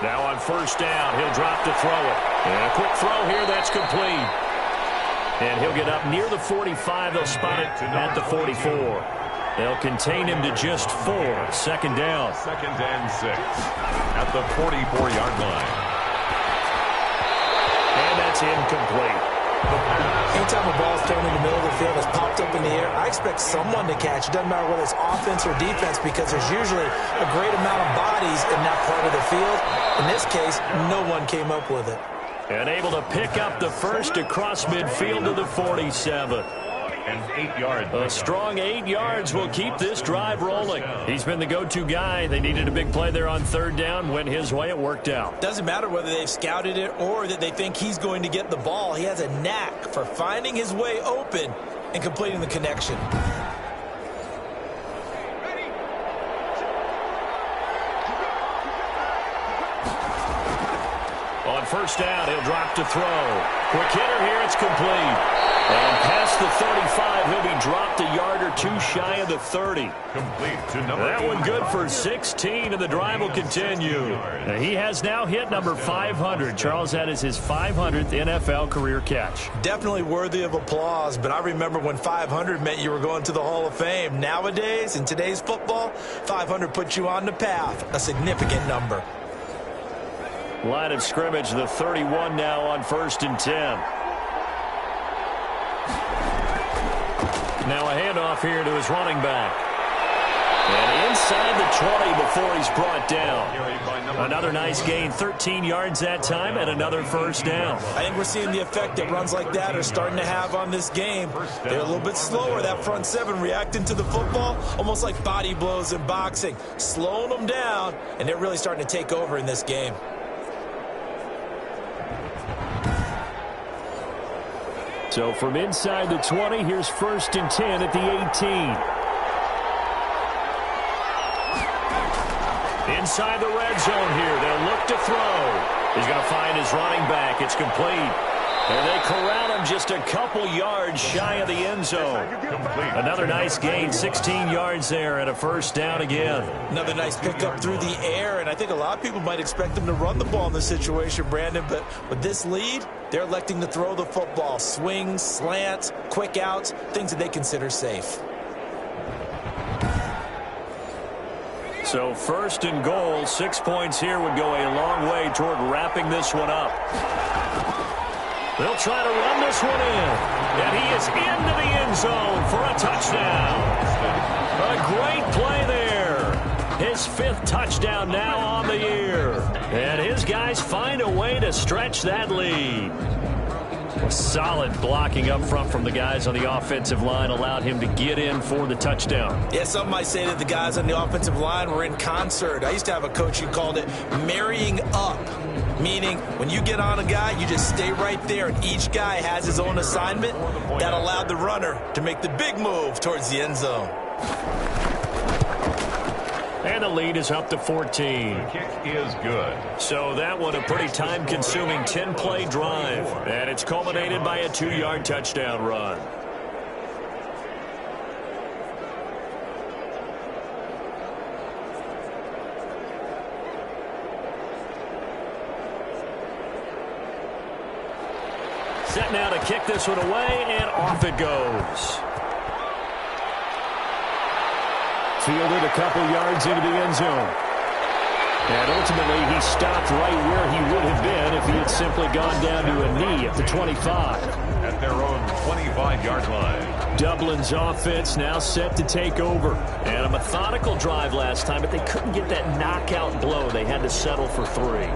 Now on first down, he'll drop to throw it. And a quick throw here, that's complete. And he'll get up near the 45. They'll spot it at the 44. They'll contain him to just 4. Second down. Second and 6 at the 44-yard line. And that's incomplete. Anytime a ball's thrown in the middle of the field, it's popped up in the air, I expect someone to catch. It doesn't matter whether it's offense or defense, because there's usually a great amount of bodies in that part of the field. In this case, no one came up with it. And able to pick up the first across midfield to the 47. And 8 yards. A strong 8 yards will keep this drive rolling. He's been the go-to guy. They needed a big play there on third down. Went his way. It worked out. Doesn't matter whether they've scouted it or that they think he's going to get the ball. He has a knack for finding his way open and completing the connection. On first down, he'll drop to throw. Quick hitter here. It's complete. And past the 35, he'll be dropped a yard or 2 shy of the 30. Complete to number That 8. one good for 16, and the drive will continue. He has now hit number 500. Charles, that is his 500th NFL career catch. Definitely worthy of applause, but I remember when 500 meant you were going to the Hall of Fame. Nowadays, in today's football, 500 puts you on the path, a significant number. Line of scrimmage, the 31 now on first and 10. Now a handoff here to his running back. And inside the 20 before he's brought down. Another nice gain, 13 yards that time, and another first down. I think we're seeing the effect that runs like that are starting to have on this game. They're a little bit slower, that front seven, reacting to the football, almost like body blows in boxing, slowing them down, and they're really starting to take over in this game. So from inside the 20, here's first and 10 at the 18. Inside the red zone here. They'll look to throw. He's going to find his running back. It's complete. And they corral him just a couple yards shy of the end zone. Another nice gain, 16 yards there, and a first down again. Another nice pickup through the air, and I think a lot of people might expect them to run the ball in this situation, Brandon, but with this lead, they're electing to throw the football. Swings, slants, quick outs, things that they consider safe. So first and goal, 6 points here would go a long way toward wrapping this one up. They'll try to run this one in. And he is into the end zone for a touchdown. A great play there. His 5th touchdown now on the year. And his guys find a way to stretch that lead. Solid blocking up front from the guys on the offensive line allowed him to get in for the touchdown. Yeah, some might say that the guys on the offensive line were in concert. I used to have a coach who called it marrying up, meaning when you get on a guy, you just stay right there, and each guy has his own assignment. That allowed the runner to make the big move towards the end zone. And the lead is up to 14. The kick is good. So that one a pretty time-consuming 10-play drive. And it's culminated by a 2-yard touchdown run. Set now to kick this one away, and off it goes. Fielded a couple yards into the end zone. And ultimately, he stopped right where he would have been if he had simply gone down to a knee at the 25. At their own 25-yard line. Dublin's offense now set to take over. And a methodical drive last time, but they couldn't get that knockout blow. They had to settle for 3.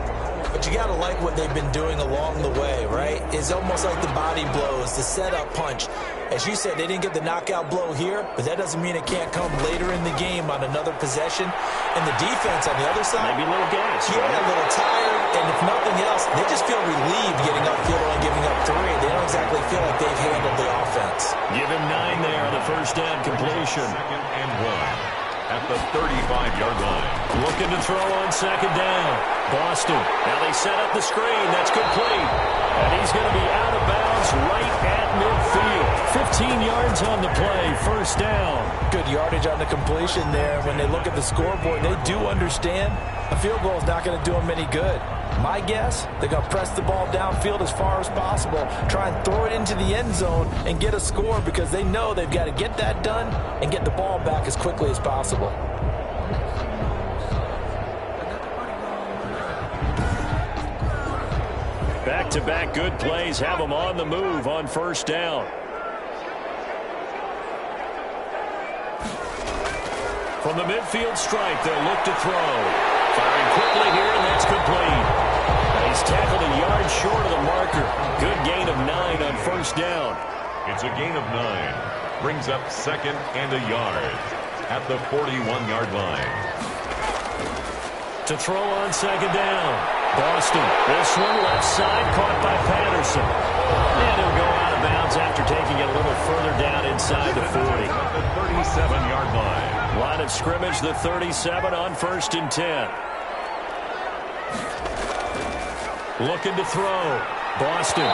But you got to like what they've been doing along the way, right? It's almost like the body blows, the setup punch. As you said, they didn't get the knockout blow here, but that doesn't mean it can't come later in the game on another possession. And the defense on the other side, maybe a little gas. Yeah, a little tired, and if nothing else, they just feel relieved getting upfield and giving up 3. They don't exactly feel like they've handled the offense. Give him 9 there on the first down completion. 2nd and 1 at the 35-yard line. Looking to throw on 2nd down. Boston. Now they set up the screen. That's complete. And he's going to be out of bounds right at midfield. 15 yards on the play. First down. Good yardage on the completion there. When they look at the scoreboard, they do understand a field goal is not going to do them any good. My guess, they're going to press the ball downfield as far as possible, try and throw it into the end zone and get a score because they know they've got to get that done and get the ball back as quickly as possible. Back-to-back good plays have them on the move on first down. From the midfield stripe, they'll look to throw. Firing quickly here, and that's complete. He's tackled a yard short of the marker. Good gain of 9 on first down. It's a gain of 9. Brings up 2nd and a yard at the 41-yard line. To throw on 2nd down. Boston. This one left side caught by Patterson. And he'll go out of bounds after taking it a little further down inside the 40. At the 37-yard line. Line of scrimmage, the 37 on 1st and 10. Looking to throw. Boston. And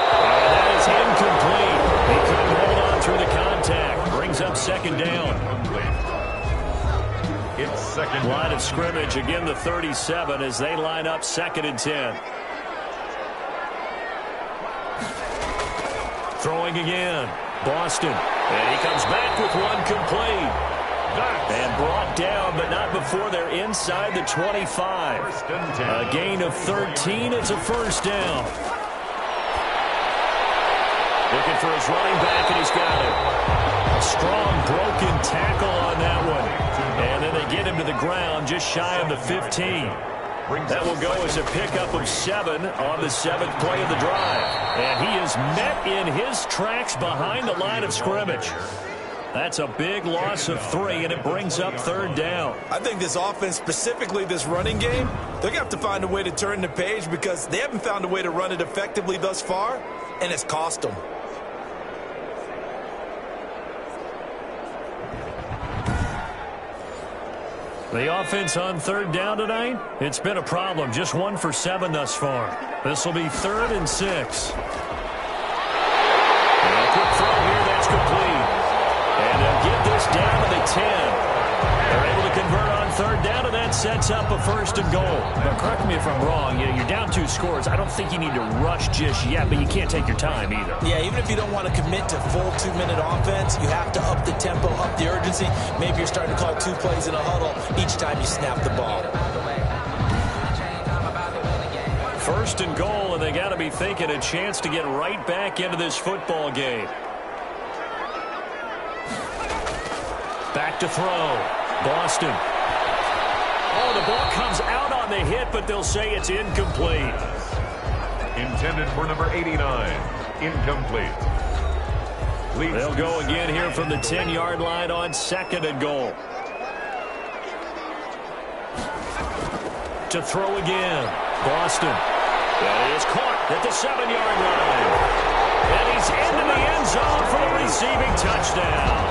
that is incomplete. He couldn't hold on through the contact. Brings up 2nd down. It's 2nd down. Line of scrimmage, again the 37 as they line up 2nd and 10. Throwing again. Boston. And he comes back with one complete. And brought down, but not before they're inside the 25. A gain of 13. It's a first down. Looking for his running back, and he's got it. A strong broken tackle on that one. And then they get him to the ground just shy of the 15. That will go as a pickup of 7 on the 7th play of the drive. And he is met in his tracks behind the line of scrimmage. That's a big loss of 3, and it brings up 3rd down. I think this offense, specifically this running game, they're going to have to find a way to turn the page because they haven't found a way to run it effectively thus far, and it's cost them. The offense on 3rd down tonight, it's been a problem. Just 1 for 7 thus far. This will be 3rd and 6. And a quick throw here, that's complete. And they'll get this down to the 10. They're able to convert on 3rd down, and that sets up a 1st and goal. But correct me if I'm wrong. You're down 2 scores. I don't think you need to rush just yet, but you can't take your time either. Yeah, even if you don't want to commit to full 2-minute offense, you have to up the tempo, up the urgency. Maybe you're starting to call 2 plays in a huddle each time you snap the ball. 1st and goal, and they got to be thinking a chance to get right back into this football game. Back to throw. Boston. Oh, the ball comes out on the hit, but they'll say it's incomplete. Intended for number 89. Incomplete. They'll go again here from the 10-yard line on 2nd and goal. To throw again. Boston. That is caught at the 7-yard line. And he's into the end zone for the receiving touchdown.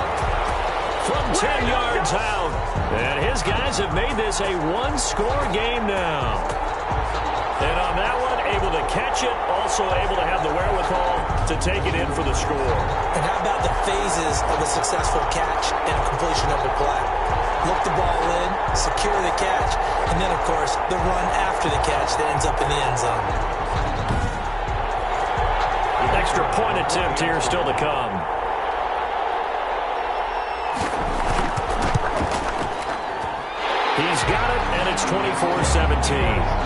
From 10 yards out. And his guys have made this a 1-score game now. And on that one, able to catch it, also able to have the wherewithal to take it in for the score. And how about the phases of a successful catch and a completion of the play? Look the ball in, secure the catch, and then, of course, the run after the catch that ends up in the end zone. An extra point attempt here still to come. He's got it, and it's 24-17.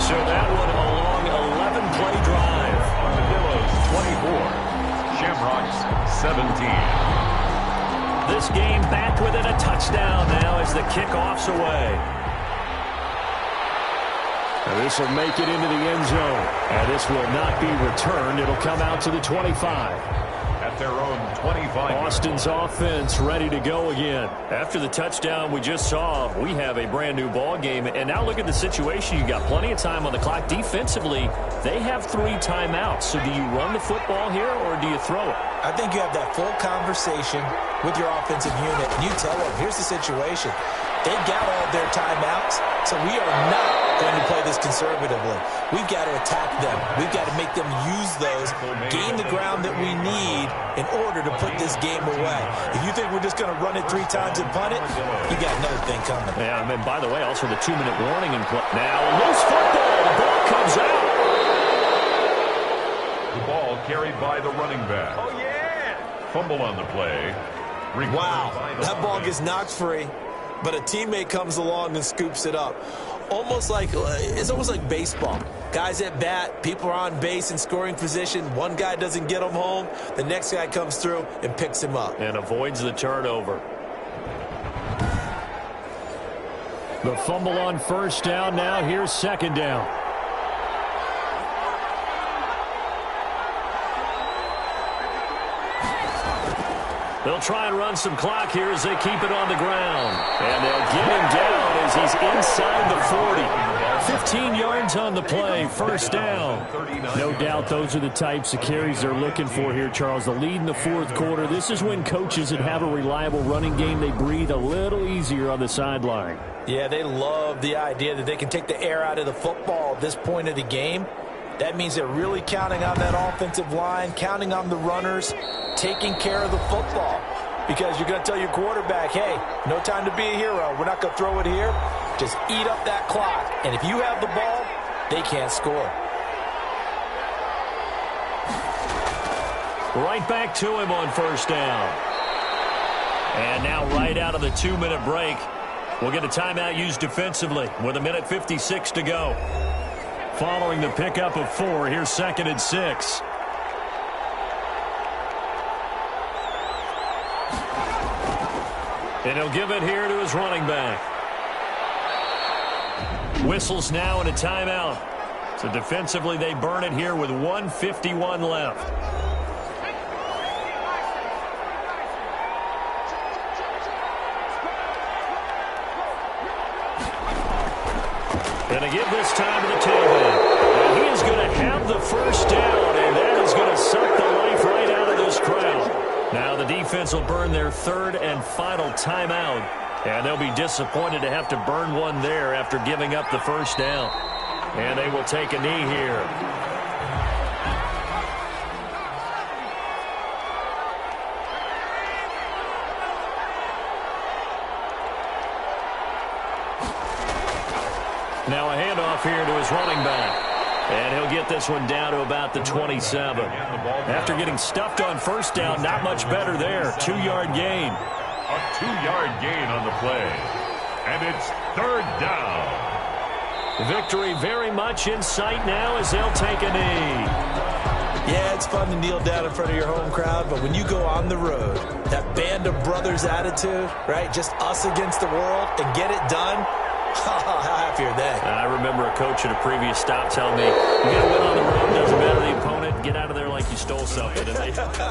So that one a long 11-play drive. Armadillos 24, Shamrocks 17. this game back within a touchdown now as the kickoff's away. And this will make it into the end zone. And this will not be returned. It'll come out to the 25. At their own 25. Austin's offense ready to go again. After the touchdown we just saw, we have a brand new ball game. And now look at the situation. You got plenty of time on the clock. Defensively, they have 3 timeouts. So do you run the football here or do you throw it? I think you have that full conversation with your offensive unit. And you tell them, here's the situation. They've got all their timeouts, so we are not going to play this conservatively. We've got to attack them. We've got to make them use those, gain the ground that we need in order to put this game away. If you think we're just going to run it 3 times and punt it, you got another thing coming. Yeah, and by the way, also the 2-minute warning in play. Now, loose football. The ball comes out. The ball carried by the running back. Oh, yeah. Fumble on the play. Wow, that ball gets knocked free. But a teammate comes along and scoops it up. It's almost like baseball. Guys at bat, people are on base in scoring position. One guy doesn't get him home. The next guy comes through and picks him up. And avoids the turnover. The fumble on first down. Now here's second down. They'll try and run some clock here as they keep it on the ground. And they'll get him down as he's inside the 40. 15 yards on the play, first down. No doubt those are the types of carries they're looking for here, Charles. The lead in the fourth quarter. This is when coaches that have a reliable running game, they breathe a little easier on the sideline. Yeah, they love the idea that they can take the air out of the football at this point of the game. That means they're really counting on that offensive line, counting on the runners, taking care of the football. Because you're going to tell your quarterback, hey, no time to be a hero. We're not going to throw it here. Just eat up that clock. And if you have the ball, they can't score. Right back to him on first down. And now right out of the 2-minute break, we'll get a timeout used defensively with 1:56 to go. Following the pickup of 4, here's 2nd and 6. And he'll give it here to his running back. Whistles now and a timeout. So defensively they burn it here with 1:51 left. And they give this time to the tailback. And he is going to have the first down, and that is going to suck the life right out of this crowd. Now the defense will burn their 3rd and final timeout, and they'll be disappointed to have to burn one there after giving up the first down. And they will take a knee here. Now a handoff here to his running back. And he'll get this one down to about the 27. After getting stuffed on first down, not much better there. 2-yard gain. A 2-yard gain on the play. And it's 3rd down. Victory very much in sight now as they'll take a knee. Yeah, it's fun to kneel down in front of your home crowd, but when you go on the road, that band of brothers attitude, right, just us against the world, and get it done, how happy are they? I remember a coach at a previous stop telling me, you got to win on the road, doesn't matter the opponent, get out of there like you stole something. And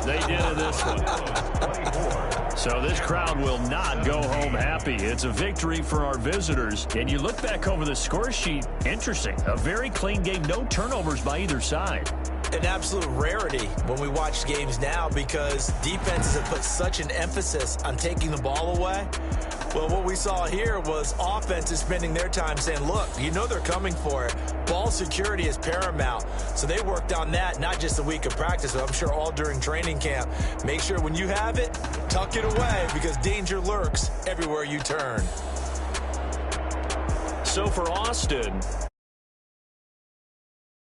they did in this one. So this crowd will not go home happy. It's a victory for our visitors. And you look back over the score sheet, interesting. A very clean game, no turnovers by either side. An absolute rarity when we watch games now because defenses have put such an emphasis on taking the ball away. Well, what we saw here was offenses spending their time saying, look, you know they're coming for it. Ball security is paramount. So they worked on that, not just a week of practice, but I'm sure all during training camp. Make sure when you have it, tuck it away because danger lurks everywhere you turn. So for Austin,